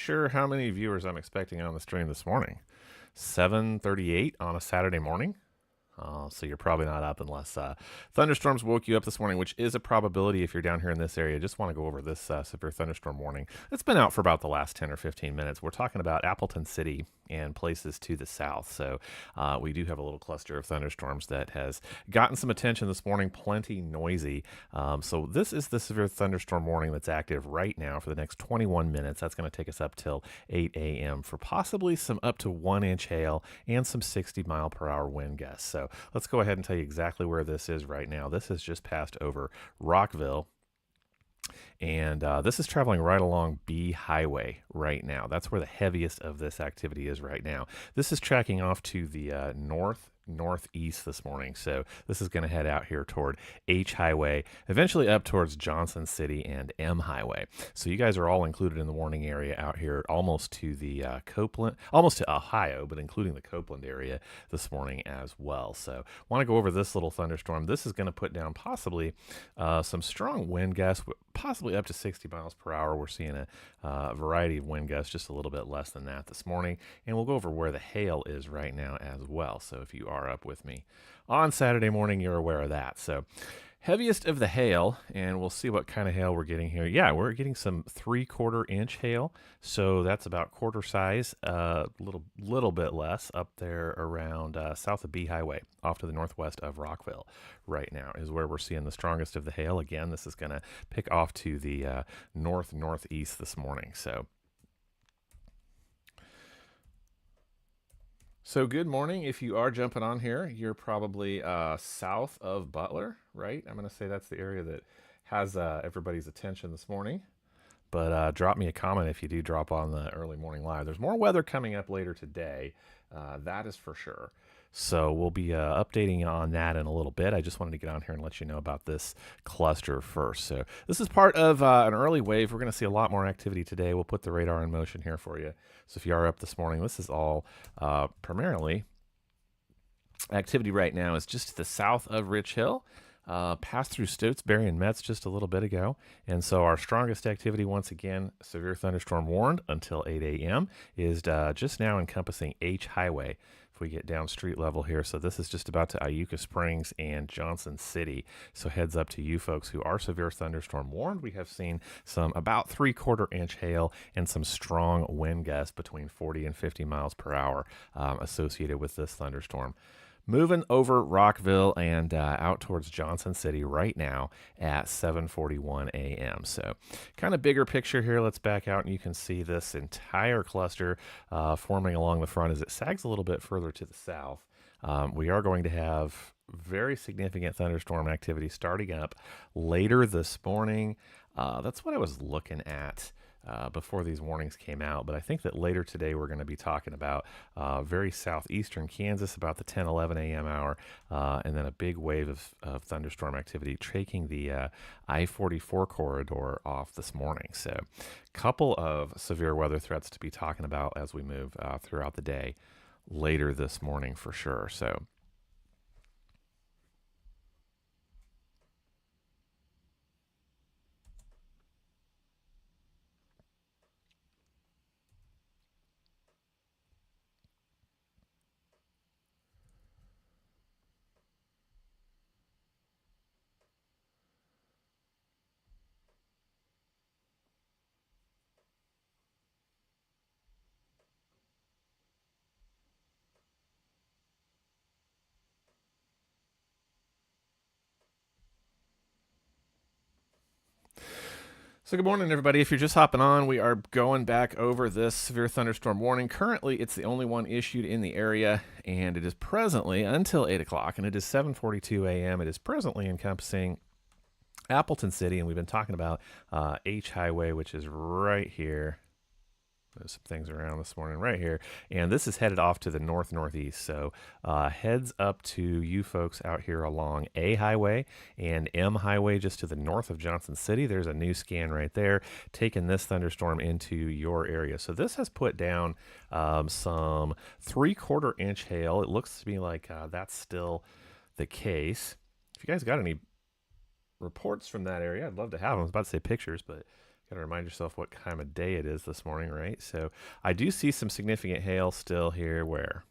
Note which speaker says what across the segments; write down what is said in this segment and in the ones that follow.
Speaker 1: sure how many viewers I'm expecting on the stream this morning. 7:38 on a Saturday morning. So you're probably not up unless thunderstorms woke you up this morning, which is a probability if you're down here in this area. Just want to go over this severe thunderstorm warning. It's been out for about the last 10 or 15 minutes. We're talking about Appleton City and places to the south. So we do have a little cluster of thunderstorms that has gotten some attention this morning, plenty noisy. So this is the severe thunderstorm warning that's active right now for the next 21 minutes. That's going to take us up till 8 a.m. for possibly some up to 1-inch hail and some 60-mile-per-hour wind gusts. So let's go ahead and tell you exactly where this is right now. This has just passed over Rockville. And this is traveling right along B Highway right now. That's where the heaviest of this activity is right now. This is tracking off to the northeast this morning. So this is going to head out here toward H Highway, eventually up towards Johnson City and M Highway. So you guys are all included in the warning area out here, almost to the Copeland, almost to Ohio, but including the Copeland area this morning as well. So want to go over this little thunderstorm. This is going to put down possibly some strong wind gusts, possibly up to 60 miles per hour. We're seeing a variety of wind gusts, just a little bit less than that this morning. And we'll go over where the hail is right now as well. So if you are up with me on Saturday morning, you're aware of that. So heaviest of the hail, and we'll see what kind of hail we're getting here. Yeah, we're getting some 3/4-inch hail. So that's about quarter size, little bit less up there around south of B Highway, off to the northwest of Rockville. Right now is where we're seeing the strongest of the hail. Again, this is going to pick off to the northeast this morning. So good morning. If you are jumping on here, you're probably south of Butler, right? I'm going to say that's the area that has everybody's attention this morning. But drop me a comment if you do drop on the early morning live. There's more weather coming up later today. That is for sure. So we'll be updating you on that in a little bit. I just wanted to get on here and let you know about this cluster first. So this is part of an early wave. We're going to see a lot more activity today. We'll put the radar in motion here for you. So if you are up this morning, this is all primarily activity right now is just to the south of Rich Hill. Passed through Stotesbury and Metz just a little bit ago. And so our strongest activity, once again, severe thunderstorm warned until 8 a.m., is just now encompassing H Highway. If we get down street level here, so this is just about to Iuka Springs and Johnson City. So heads up to you folks who are severe thunderstorm warned. We have seen some about 3/4-inch hail and some strong wind gusts between 40 and 50 miles per hour associated with this thunderstorm. Moving over Rockville and out towards Johnson City right now at 7:41 a.m. So kind of bigger picture here. Let's back out and you can see this entire cluster forming along the front as it sags a little bit further to the south. We are going to have very significant thunderstorm activity starting up later this morning. That's what I was looking at before these warnings came out. But I think that later today we're going to be talking about very southeastern Kansas, about the 10-11 a.m. hour, and then a big wave of thunderstorm activity taking the I-44 corridor off this morning. So a couple of severe weather threats to be talking about as we move throughout the day later this morning for sure. So good morning, everybody. If you're just hopping on, we are going back over this severe thunderstorm warning. Currently, it's the only one issued in the area, and it is presently until 8 o'clock, and it is 7:42 a.m. It is presently encompassing Appleton City, and we've been talking about H Highway, which is right here. There's some things around this morning right here. And this is headed off to the northeast. So heads up to you folks out here along A Highway and M Highway just to the north of Johnson City. There's a new scan right there taking this thunderstorm into your area. So this has put down some 3/4-inch hail. It looks to me like that's still the case. If you guys got any reports from that area, I'd love to have them. I was about to say pictures, but Got to remind yourself what time of day it is this morning, right? So I do see some significant hail still here where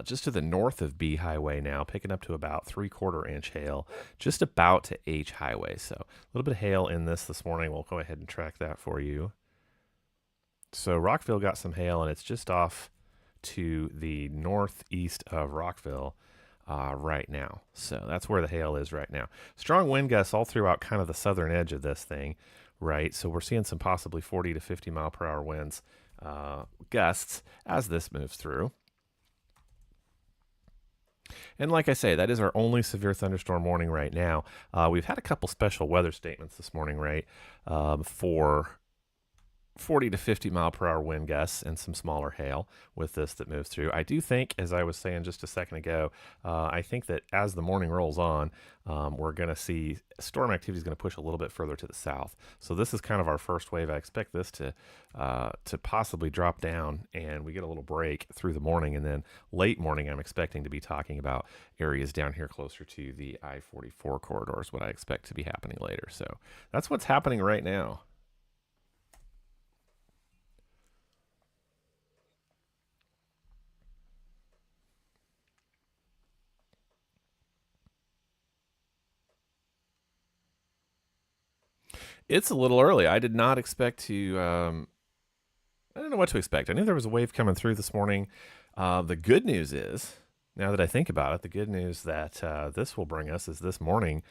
Speaker 1: just to the north of B Highway now, picking up to about 3/4 inch hail, just about to H Highway. So a little bit of hail in this morning. We'll go ahead and track that for you. So Rockville got some hail, and it's just off to the northeast of Rockville right now. So that's where the hail is right now. Strong wind gusts all throughout kind of the southern edge of this thing, right? So we're seeing some possibly 40 to 50 mile per hour winds, gusts as this moves through. And like I say, that is our only severe thunderstorm warning right now. We've had a couple special weather statements this morning, right, for 40 to 50 mile per hour wind gusts and some smaller hail with this that moves through. I do think, as I was saying just a second ago, I think that as the morning rolls on, we're going to see storm activity is going to push a little bit further to the south. So this is kind of our first wave. I expect this to possibly drop down, and we get a little break through the morning, and then late morning I'm expecting to be talking about areas down here closer to the I-44 corridors, what I expect to be happening later. So that's what's happening right now. It's a little early. I did not expect to. I don't know what to expect. I knew there was a wave coming through this morning. The good news is, now that I think about it, the good news that this will bring us is this morning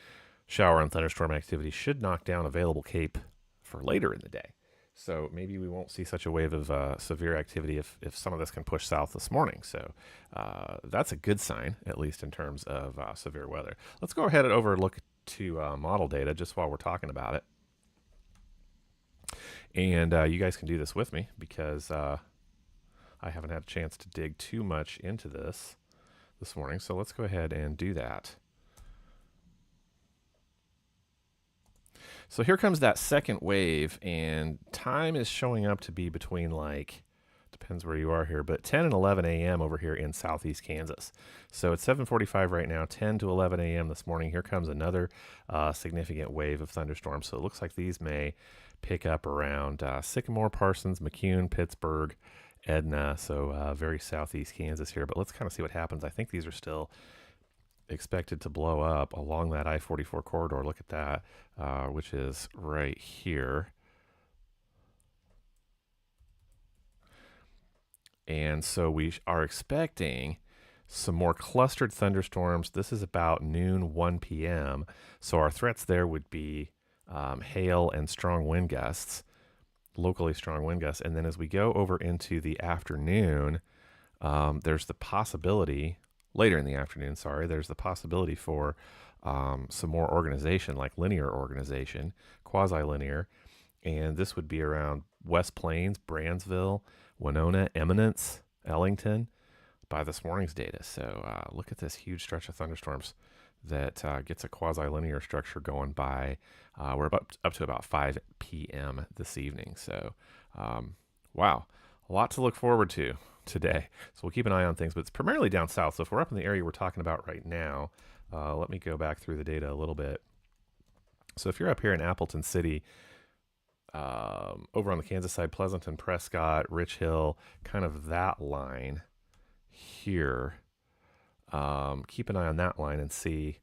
Speaker 1: shower and thunderstorm activity should knock down available CAPE for later in the day. So maybe we won't see such a wave of severe activity if some of this can push south this morning. So that's a good sign, at least in terms of severe weather. Let's go ahead and look to model data just while we're talking about it. And you guys can do this with me because I haven't had a chance to dig too much into this morning. So let's go ahead and do that. So here comes that second wave, and time is showing up to be between, like, depends where you are here, but 10 and 11 a.m. over here in southeast Kansas. So it's 7:45 right now, 10 to 11 a.m. this morning. Here comes another significant wave of thunderstorms. So it looks like these may pick up around Sycamore, Parsons, McCune, Pittsburgh, Edna. So very southeast Kansas here. But let's kind of see what happens. I think these are still expected to blow up along that I-44 corridor. Look at that, which is right here. And so we are expecting some more clustered thunderstorms. This is about noon, 1 p.m. So our threats there would be hail and strong wind gusts, locally strong wind gusts. And then as we go over into the afternoon, there's the possibility, later in the afternoon, there's the possibility for some more organization, like linear organization, quasi-linear. And this would be around West Plains, Brandsville, Winona, Eminence, Ellington by this morning's data. So look at this huge stretch of thunderstorms that gets a quasi-linear structure going by, we're up to about 5 p.m. this evening. So, wow, a lot to look forward to today. So we'll keep an eye on things, but it's primarily down south. So if we're up in the area we're talking about right now, let me go back through the data a little bit. So if you're up here in Appleton City, over on the Kansas side, Pleasanton, Prescott, Rich Hill, kind of that line here. Keep an eye on that line and see,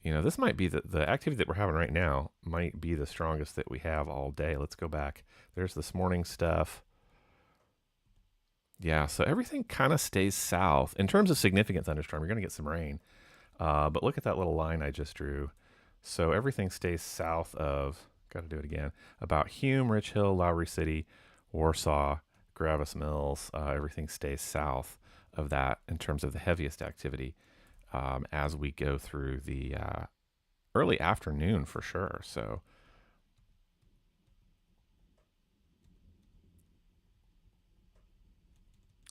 Speaker 1: this might be the activity that we're having right now might be the strongest that we have all day. Let's go back. There's this morning stuff. Yeah, so everything kind of stays south. In terms of significant thunderstorm, you're going to get some rain. But look at that little line I just drew. So everything stays south of, got to do it again, about Hume, Rich Hill, Lowry City, Warsaw, Gravis Mills. Everything stays south of that in terms of the heaviest activity as we go through the early afternoon for sure. So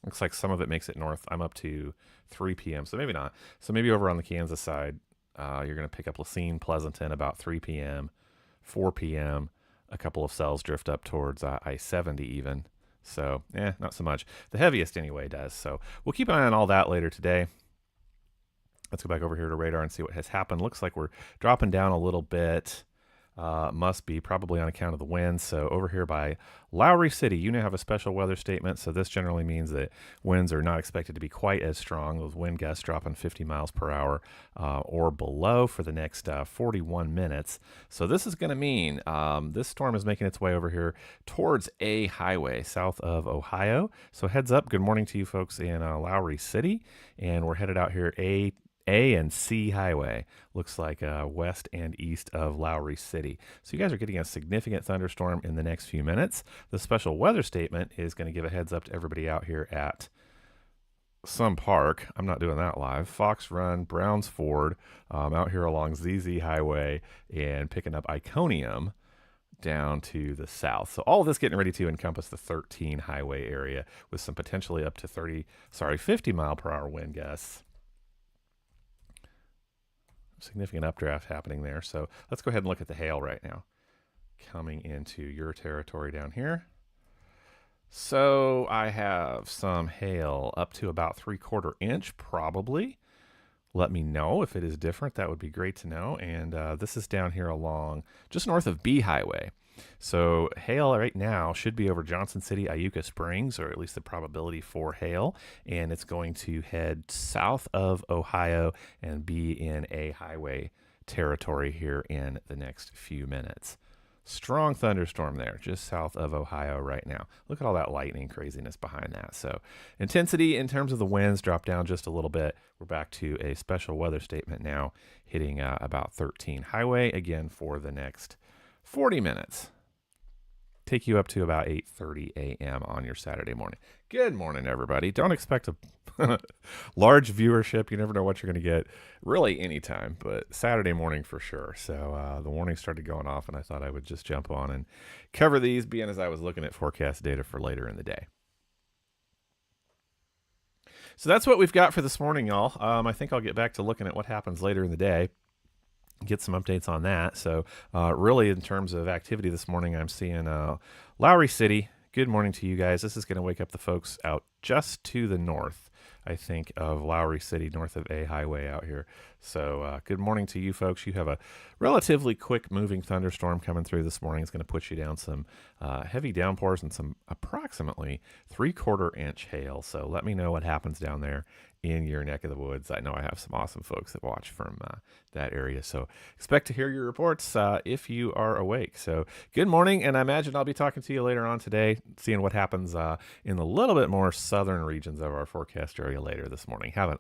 Speaker 1: looks like some of it makes it north. I'm up to 3 p.m., so maybe not. So maybe over on the Kansas side, you're going to pick up Lacine, Pleasanton about 3 p.m., 4 p.m., a couple of cells drift up towards I-70 even. So, not so much. The heaviest anyway does. So we'll keep an eye on all that later today. Let's go back over here to radar and see what has happened. Looks like we're dropping down a little bit. Must be probably on account of the wind. So over here by Lowry City, you now have a special weather statement. So this generally means that winds are not expected to be quite as strong. Those wind gusts dropping 50 miles per hour or below for the next 41 minutes. So this is going to mean this storm is making its way over here towards A Highway south of Ohio. So heads up. Good morning to you folks in Lowry City. And we're headed out here A and C Highway. Looks like west and east of Lowry City. So you guys are getting a significant thunderstorm in the next few minutes. The special weather statement is going to give a heads up to everybody out here at some park. I'm not doing that live. Fox Run, Browns Ford, out here along ZZ Highway and picking up Iconium down to the south. So all of this getting ready to encompass the 13 highway area with some potentially up to 50 mile per hour wind gusts. Significant updraft happening there. So let's go ahead and look at the hail right now coming into your territory down here. So I have some hail up to about 3/4 inch probably. Let me know if it is different. That would be great to know. And this is down here along just north of B Highway. So hail right now should be over Johnson City, Iuka Springs, or at least the probability for hail. And it's going to head south of Ohio and be in A Highway territory here in the next few minutes. Strong thunderstorm there just south of Ohio right now. Look at all that lightning craziness behind that. So intensity in terms of the winds dropped down just a little bit. We're back to a special weather statement now hitting about 13 highway again for the next 40 minutes. Take you up to about 8:30 a.m. on your Saturday morning. Good morning, everybody. Don't expect a large viewership. You never know what you're going to get really anytime, but Saturday morning for sure. So the warning started going off, and I thought I would just jump on and cover these, being as I was looking at forecast data for later in the day. So that's what we've got for this morning, y'all. I think I'll get back to looking at what happens later in the day. Get some updates on that. So really in terms of activity this morning, I'm seeing Lowry City. Good morning to you guys. This is going to wake up the folks out just to the north, I think, of Lowry City, north of A Highway out here. So good morning to you folks. You have a relatively quick moving thunderstorm coming through this morning. It's going to put you down some heavy downpours and some approximately 3/4 inch hail. So let me know what happens down there in your neck of the woods. I know I have some awesome folks that watch from that area. So expect to hear your reports if you are awake. So good morning. And I imagine I'll be talking to you later on today, seeing what happens in the little bit more southern regions of our forecast area later this morning. Have an